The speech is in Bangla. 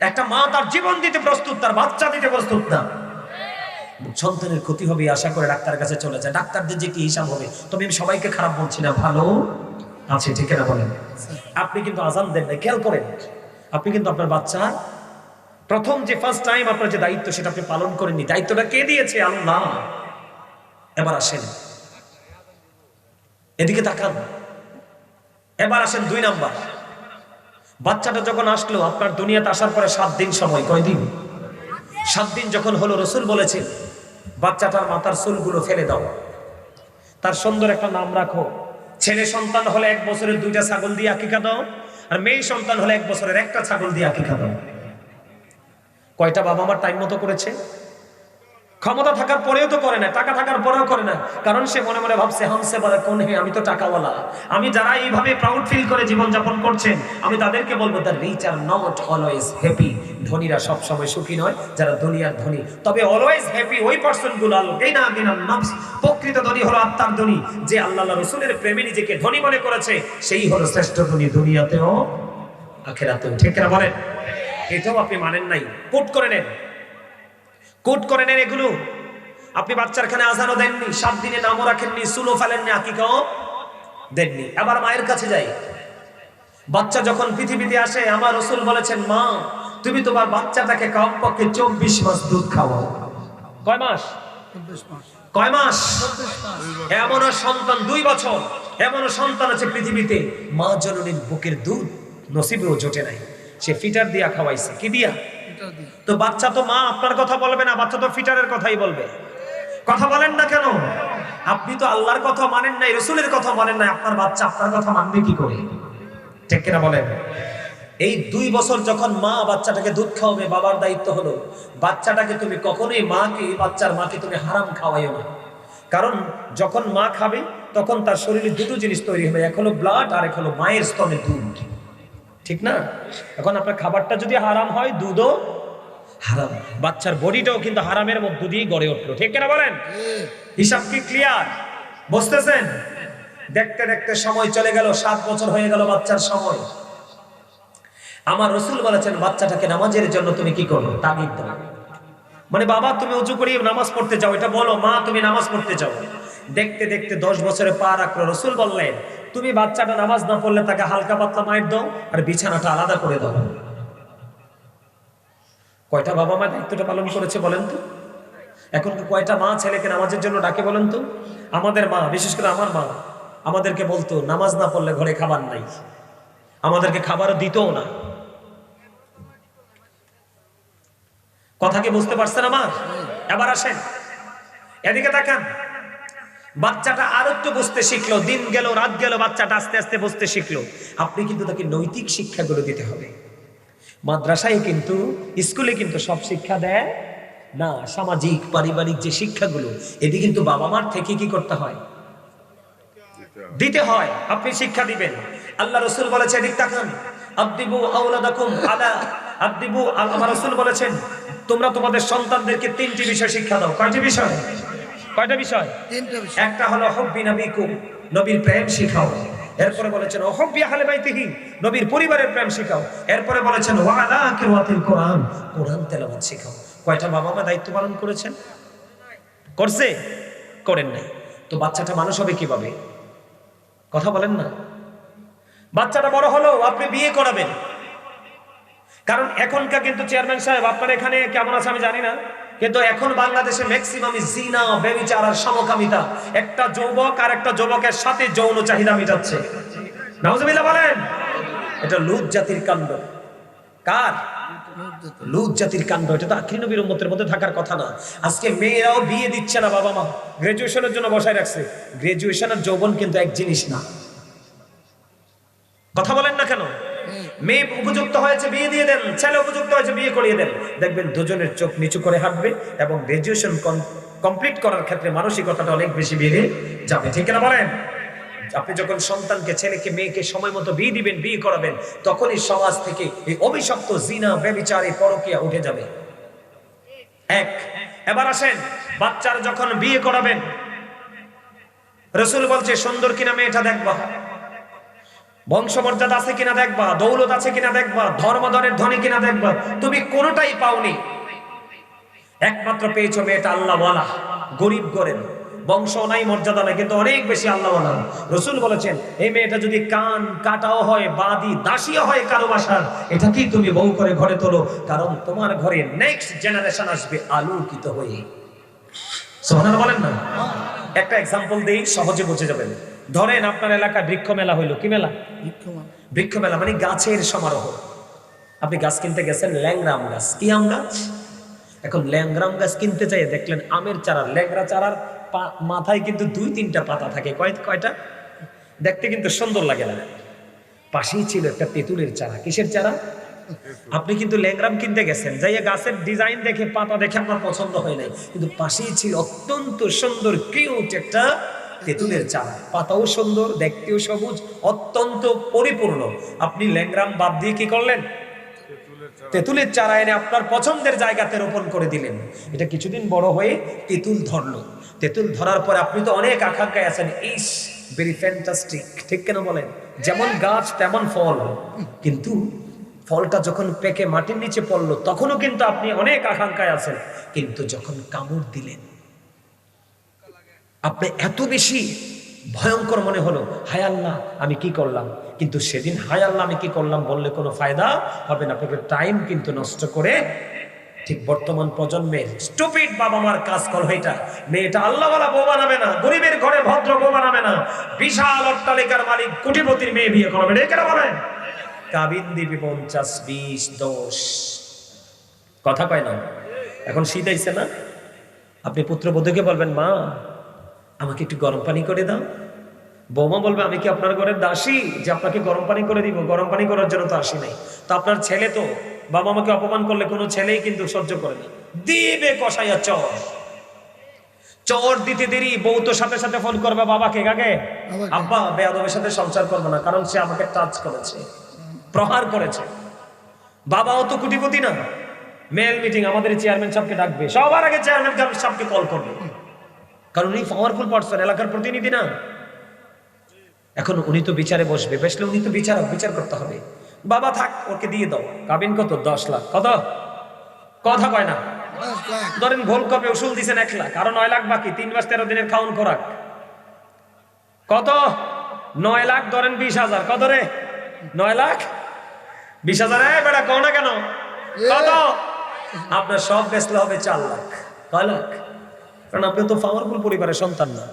একটা মা তার জীবন দিতে প্রস্তুত, তার বাচ্চা দিতে প্রস্তুত না। সন্তানের ক্ষতি হবে আশা করে ডাক্তারের কাছে চলে যায়, ডাক্তারদের যে কি হিসাব হবে। তবে আমি সবাইকে খারাপ বলছি না, ভালো আছে, ঠিক না বলেন? আপনি কিন্তু আজান দেন না, খেয়াল করেন। আপনি কিন্তু আপনার বাচ্চার প্রথম যে ফার্স্ট টাইম আপনার যে দায়িত্ব সেটা আপনি পালন করেননি। দায়িত্বটা কে দিয়েছে? আল্লাহ। এবার আসেন, এদিকে তাকান। এবার আসেন 2 নাম্বার। বাচ্চাটা যখন আসলো আপনার দুনিয়াতে আসার পরে 7 দিন সময়, কয়দিন? 7 দিন যখন হলো, রসুল বলেছেন বাচ্চাটার মাথার চুলগুলো ফেলে দাও, তার সুন্দর একটা নাম রাখো। ছেলে সন্তান হলে 1 বছরের 2টা ছাগল দিয়ে আকিকা দাও, আর মেয়ে সন্তান হলে 1 বছরের 1টা ছাগল দিয়ে আকিকা দাও। কয়টা বাবা মা টাইম মতো করেছে? ক্ষমতা থাকার পরেও তো করে না, টাকা থাকার পরেও করে না। কারণ সে মনে মনে ভাবছে হামসে বলে কোন হে, আমি তো টাকাওয়ালা। আমি যারা এইভাবে প্রাউড ফিল করে জীবন যাপন করছেন, আমি তাদেরকে বলবো the rich are not always happy. ধনীরা সব সময় সুখী নয়, যারা দুনিয়ার ধনী। তবে অলওয়েজ হ্যাপি ওই পারসন গুলো, প্রকৃত ধনী হলো আত্মার ধনী, যে আল্লাহ রাসূলের প্রেমে নিজেকে ধনী মনে করেছে, সেই হলো শ্রেষ্ঠ ধনী দুনিয়াতেও আখিরাতেও। ঠিক না বলেন? এটাও আপনি মানেন নাই, কোট করে নেন, কোট করে নেন এগুলো। আপনি বাচ্চার খানে আজানও দেননি, 7 দিনে নামও রাখেননি, চুলও ফেলেননি, আকিকাও দেননি। আবার মায়ের কাছে যাই। বাচ্চা যখন পৃথিবীতে আসে, আমার রাসূল বলেছেন মা তুমি তোমার বাচ্চাটাকে কমপক্ষে 24 মাস দুধ খাওয়াও। কয় মাস? 24 মাস। কয় মাস? 24 মাস। এমনও সন্তান 2 বছর, এমনও সন্তান আছে পৃথিবীতে মা জননীর বুকের দুধ নসিবেও জোটে নাই, সে ফিটার দিয়া খাওয়াইছে। কি দিয়া? এটা দিই। তো বাচ্চা তো মা আপনার কথা বলবে না, বাচ্চা তো ফিটারের কথাই বলবে। কথা বলেন না কেন? আপনি তো আল্লাহর কথা মানেন নাই, রাসূলের কথা মানেন নাই, আপনার বাচ্চা আপনার কথা মানবে কি করে? ঠিক কিনা বলেন? এই 2 বছর যখন মা বাচ্চাটাকে দুধ খাওয়াবে, বাবার দায়িত্ব হলো বাচ্চাটাকে তুমি কখনোই বাচ্চার মাকে তুমি হারাম খাওয়াইও না। কারণ যখন মা খাবে তখন তার শরীরে 2টো জিনিস তৈরি হবে, এক হলো ব্লাড আর এক হলো মায়ের স্তনের দুধ। ঠিক না? এখন আপনার খাবারটা যদি হারাম হয়, দুধও হারাম, বাচ্চার বডিটাও কিন্তু হারামের মধ্য দিয়ে গড়ে উঠলো। ঠিক কিনা বলেন? হিসাব কি ক্লিয়ার? বুঝতেছেন? দেখতে দেখতে সময় চলে গেল, 7 বছর হয়ে গেল বাচ্চার সময়। আমার রাসূল বলেছেন বাচ্চাটাকে নামাজের জন্য তুমি কি করো? তাগিদ দাও। মানে বাবা তুমি উঁচু করিয়ে নামাজ পড়তে যাও, এটা বলো মা তুমি নামাজ পড়তে যাও। দেখতে দেখতে 10 বছরে পা রাখলো। রাসূল বললেন তুমি বাচ্চাটা নামাজ না পড়লে তাকে হালকা পাতলা মাইর দাও আর বিছানাটা আলাদা করে দাও। কয়টা বাবা মা দায়িত্বটা পালন করেছে বলেন তো? এখন কয়টা মা ছেলেকে নামাজের জন্য ডাকে বলেন তো? আমাদের মা, বিশেষ করে আমার মা, আমাদেরকে বলতো নামাজ না পড়লে ঘরে খাবার নাই, আমাদেরকে খাবারও দিতও না। কথা কি বুঝতে পারছেন আমার? এবার আসেন এদিকে তাকান। বাচ্চাটা আর একটু বুঝতে শিখলো, দিন গেল রাত গেল, বাচ্চাটা আস্তে আস্তে বুঝতে শিখলো। আপনি কিন্তু তাকে নৈতিক শিক্ষাগুলো দিতে হবে। মাদ্রাসায় কিন্তু, স্কুলে কিন্তু সব শিক্ষা দেয় না। সামাজিক পারিবারিক যে শিক্ষাগুলো, এটি কিন্তু বাবা মার থেকে কি করতে হয়? দিতে হয়। আপনি শিক্ষা দিবেন। আল্লাহ রাসূল বলেছেন এদিক তাকান, আদিবু আওলাদাকুম আলা আদিবু, আমার রাসূল বলেছেন তোমরা তোমাদের সন্তানদেরকে 3টি বিষয় শিক্ষা দাও। কয়টি বিষয়? কয়টা বিষয়? 3টা বিষয়। একটা হলো হুব্বি নবিকুম, নবীর প্রেম শিখাও। এরপরে বলেছেন হুব্বি আহলে বাইতিহি, নবীর পরিবারের প্রেম শিখাও। এরপরে বলেছেন ওয়া আলা কিরাতিল কোরআন, কোরআন তেলাওয়াত শিখাও। কয়টা বাবা মা দায়িত্ব পালন করেছেন? করছে? করেন নাই। তো বাচ্চাটা মানুষ হবে কিভাবে? কথা বলেন না। বাচ্চাটা বড় হলো, আপনি বিয়ে করাবেন। কারণ এখনকার কিন্তু চেয়ারম্যান সাহেব আপনার এখানে কেমন আছে আমি জানি না, কিন্তু এখন বাংলাদেশে ম্যাক্সিমাম জিনা, ব্যভিচার আর সমকামিতা। একটা যুবক আর একটা যুবকের সাথে যৌন চাহিদা মেটাচ্ছে। নাউজুবিল্লাহ বলেন। এটা লূত জাতির কাণ্ড। কার? লূত জাতির কাণ্ড। এটা তো আখির নবীর উম্মতের মধ্যে থাকার কথা না। আজকে মেয়েরাও বিয়ে দিচ্ছে না, বাবা মা গ্রাজুয়েশনের জন্য বসায় রাখছে। গ্রাজুয়েশন আর যৌবন কিন্তু এক জিনিস না। কথা বলেন না কেন? মেয়ে উপযুক্ত হয়েছে বিয়ে দিয়ে দেন, ছেলে উপযুক্ত হয়েছে বিয়ে করিয়ে দেন। দেখবেন দুজনের চোখ নিচু করে হাঁটবে এবং গ্রাজুয়েশন কমপ্লিট করার ক্ষেত্রে মানসিকতাটা অনেক বেশি বেড়ে যাবে। ঠিক না বলেন? আপনি যখন সন্তানকে, ছেলেকে মেয়েকে সময় মতো বিয়ে দিবেন, বিয়ে করাবেন, তখনই সমাজ থেকে এই অভিশপ্ত জিনা, ব্যভিচার, পরকীয়া উঠে যাবে। এক। এবার আসেন বাচ্চার যখন বিয়ে করাবেন, রাসূল বলছে সুন্দর কিনা মেয়েটা দেখবা। বংশমর্যাদা আছে কিনা দেখবা, দৌলত আছে কিনা দেখবা, ধর্মধনের ধনী কিনা দেখবা। তুমি কোনোটাই পাওনি, একমাত্র পেয়েছো মেয়েটা আল্লাহওয়ালা, গরিব গরেব, বংশ নাই, মর্যাদা নাই, কিন্তু অনেক বেশি আল্লাহওয়ালা। রসুল বলেছেন এই মেয়েটা যদি কান কাটাও হয়, বাদী দাসীও হয় কারো বাসার, এটা কি তুমি বউ করে ঘরে তোলো, কারণ তোমার ঘরে নেক্সট জেনারেশন আসবে আলোকিত হয়ে। সুবহানাল্লাহ বলেন না। একটা এক্সাম্পল দেই, সহজে বুঝে যাবেন। ধরেন আপনার এলাকায় বৃক্ষ মেলা হইলো। কি মেলা? বৃক্ষ মেলা মানে গাছের সমারোহ। আপনি গাছ কিনতে গেছেন, ল্যাংরাম গাছ। কি আম গাছ? এখন ল্যাংরাম গাছ কিনতে চাই, দেখলেন আমের চারা, ল্যাংরা চারার মাথায় কিন্তু 2-3টা পাতা থাকে। কয়টা? দেখতে কিন্তু সুন্দর লাগে না। পাশেই ছিল একটা তেঁতুলের চারা। কিসের চারা? আপনি কিন্তু ল্যাংরাম কিনতে গেছেন, যাইয়া গাছের ডিজাইন দেখে, পাতা দেখে আপনার পছন্দ হয় নাই, কিন্তু পাশেই ছিল অত্যন্ত সুন্দর কিউট একটা তেঁতুলের চারা। পাতাও সুন্দর, দেখতেও সবুজ, অত্যন্ত পরিপূর্ণ। আপনি ল্যাংরাম বাদ দিয়ে কি করলেন? তেঁতুলের চারা এনে আপনার পছন্দের জায়গাতে রোপণ করে দিলেন। এটা কিছুদিন বড় হয়ে তেঁতুল ধরলো। তেঁতুল ধরার পর আপনি তো অনেক আকাঙ্ক্ষায় আছেন, ইস ভেরি ফ্যান্টাস্টিক, ঠিক কেন বলেন? যেমন গাছ তেমন ফল। কিন্তু ফলটা যখন পেকে মাটির নিচে পড়লো, তখনও কিন্তু আপনি অনেক আকাঙ্ক্ষায় আছেন। কিন্তু যখন কামড় দিলেন, আপনি এত বেশি ভয়ঙ্কর মনে হলো, হায় আল্লাহ আমি কি করলাম। কিন্তু সেদিন হায় আল্লাহ আমি কি করলাম বললে কোনো ফায়দা হবে না, আপনাকে টাইম কিন্তু নষ্ট করে। ঠিক বর্তমান প্রজন্মের স্টুপিড বাবা মার কাজ করো এটা। মেয়েটা আল্লাহওয়ালা বউ বানাবে না, গরিবের ঘরে ভদ্র বউ বানাবে না, বিশাল অট্টালিকার মালিক কোটিপতির মেয়ে বিয়ে করবে, এটা কেন বলেন? কাবিন দিবি 50, 20, 10, কথা কয় না। এখন শীত আইছে না, আপনি পুত্রবধূকে বলবেন মা আমাকে একটু গরম পানি করে দাও। বৌমা বলবে আমি কি আপনার ঘরের দাসী যে আপনাকে গরম পানি করে দিব? গরম পানি করার জন্য তো আসি নাই। তো আপনার ছেলে তো বাবা মাকে অপমান করলে কোনো ছেলেই কিন্তু সহ্য করে না, দিবে কষাইয়া চর। চর দিতে দেরি, বউ তো সাথে সাথে ফোন করবে বাবাকে, আগে আব্বা বেয়াদবের সাথে সংসার করবো না, কারণ সে আমাকে টাচ করেছে, প্রহার করেছে। বাবাও তো কোটিপতি না, মেল মিটিং আমাদের চেয়ারম্যান সাহেবকে ডাকবে, সবার আগে চেয়ারম্যান সাহেবকে কল করবে, কারণ উনি পাওয়ারফুল পারসন, এলাকার প্রতিনিধি না। এখন উনি তো বিচারে বসবে, বসলে উনি তো বিচারক, বিচার করতে হবে। বাবা থাক, ওকে দিয়ে দাও। কাবিন কত? 10 লাখ। কত? কথা কয় না। ধরেন ভোল কপে উসুল দিছেন 1 লাখ, আরো 9 লাখ বাকি, 3 মাস 13 দিনের খাওন খোরাক। কত? 9 লাখ। ধরেন 20,000। কত রে? 9 লাখ 20,000। বেটা কও না কেন? কত? আপনার সব বেচলে হবে 4 লাখ। কয় লাখ? কারণ আপনি তো পাওয়ারফুল পরিবারের সন্তান না।